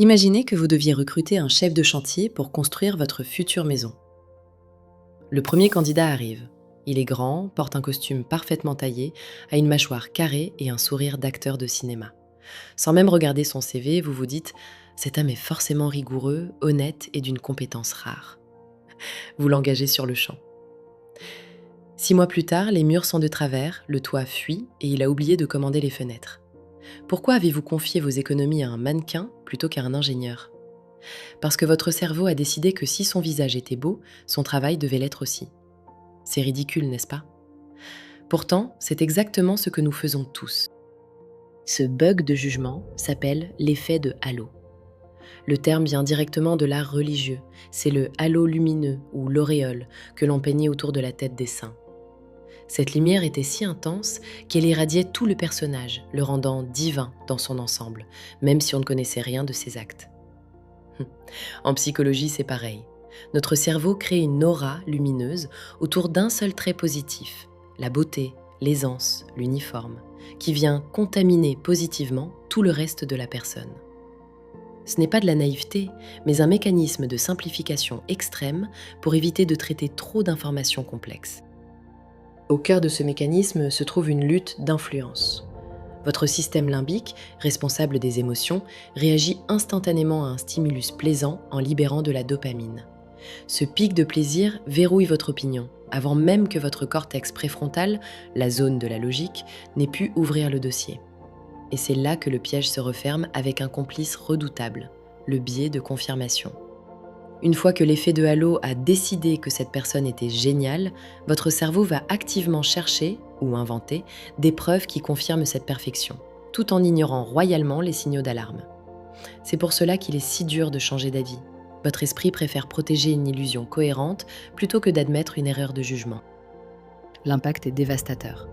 Imaginez que vous deviez recruter un chef de chantier pour construire votre future maison. Le premier candidat arrive. Il est grand, porte un costume parfaitement taillé, a une mâchoire carrée et un sourire d'acteur de cinéma. Sans même regarder son CV, vous vous dites «Cet homme est forcément rigoureux, honnête et d'une compétence rare». Vous l'engagez sur le champ. 6 mois plus tard, les murs sont de travers, le toit fuit et il a oublié de commander les fenêtres. Pourquoi avez-vous confié vos économies à un mannequin plutôt qu'à un ingénieur? Parce que votre cerveau a décidé que si son visage était beau, son travail devait l'être aussi. C'est ridicule, n'est-ce pas? Pourtant, c'est exactement ce que nous faisons tous. Ce bug de jugement s'appelle l'effet de halo. Le terme vient directement de l'art religieux. C'est le halo lumineux ou l'auréole que l'on peignait autour de la tête des saints. Cette lumière était si intense qu'elle irradiait tout le personnage, le rendant divin dans son ensemble, même si on ne connaissait rien de ses actes. En psychologie, c'est pareil. Notre cerveau crée une aura lumineuse autour d'un seul trait positif, la beauté, l'aisance, l'uniforme, qui vient contaminer positivement tout le reste de la personne. Ce n'est pas de la naïveté, mais un mécanisme de simplification extrême pour éviter de traiter trop d'informations complexes. Au cœur de ce mécanisme se trouve une lutte d'influence. Votre système limbique, responsable des émotions, réagit instantanément à un stimulus plaisant en libérant de la dopamine. Ce pic de plaisir verrouille votre opinion, avant même que votre cortex préfrontal, la zone de la logique, n'ait pu ouvrir le dossier. Et c'est là que le piège se referme avec un complice redoutable, le biais de confirmation. Une fois que l'effet de halo a décidé que cette personne était géniale, votre cerveau va activement chercher, ou inventer, des preuves qui confirment cette perfection, tout en ignorant royalement les signaux d'alarme. C'est pour cela qu'il est si dur de changer d'avis. Votre esprit préfère protéger une illusion cohérente plutôt que d'admettre une erreur de jugement. L'impact est dévastateur.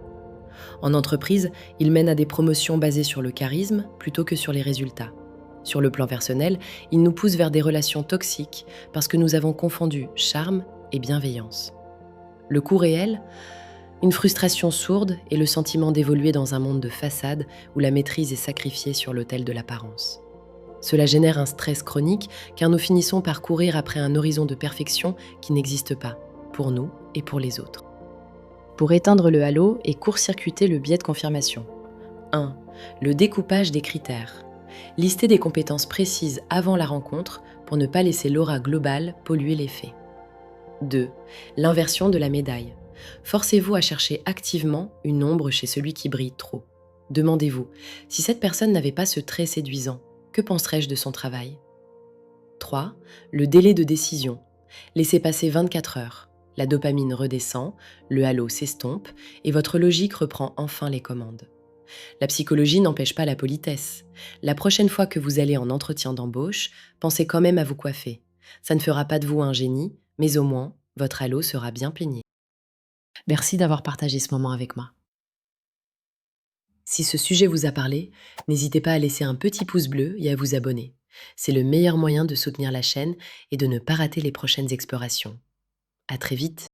En entreprise, il mène à des promotions basées sur le charisme plutôt que sur les résultats. Sur le plan personnel, il nous pousse vers des relations toxiques parce que nous avons confondu charme et bienveillance. Le coût réel, une frustration sourde et le sentiment d'évoluer dans un monde de façade où la maîtrise est sacrifiée sur l'autel de l'apparence. Cela génère un stress chronique car nous finissons par courir après un horizon de perfection qui n'existe pas, pour nous et pour les autres. Pour éteindre le halo et court-circuiter le biais de confirmation. 1. Le découpage des critères. Listez des compétences précises avant la rencontre pour ne pas laisser l'aura globale polluer les faits. 2. L'inversion de la médaille. Forcez-vous à chercher activement une ombre chez celui qui brille trop. Demandez-vous, si cette personne n'avait pas ce trait séduisant, que penserais-je de son travail? 3. Le délai de décision. Laissez passer 24 heures. La dopamine redescend, le halo s'estompe et votre logique reprend enfin les commandes. La psychologie n'empêche pas la politesse. La prochaine fois que vous allez en entretien d'embauche, pensez quand même à vous coiffer. Ça ne fera pas de vous un génie, mais au moins, votre halo sera bien peigné. Merci d'avoir partagé ce moment avec moi. Si ce sujet vous a parlé, n'hésitez pas à laisser un petit pouce bleu et à vous abonner. C'est le meilleur moyen de soutenir la chaîne et de ne pas rater les prochaines explorations. À très vite.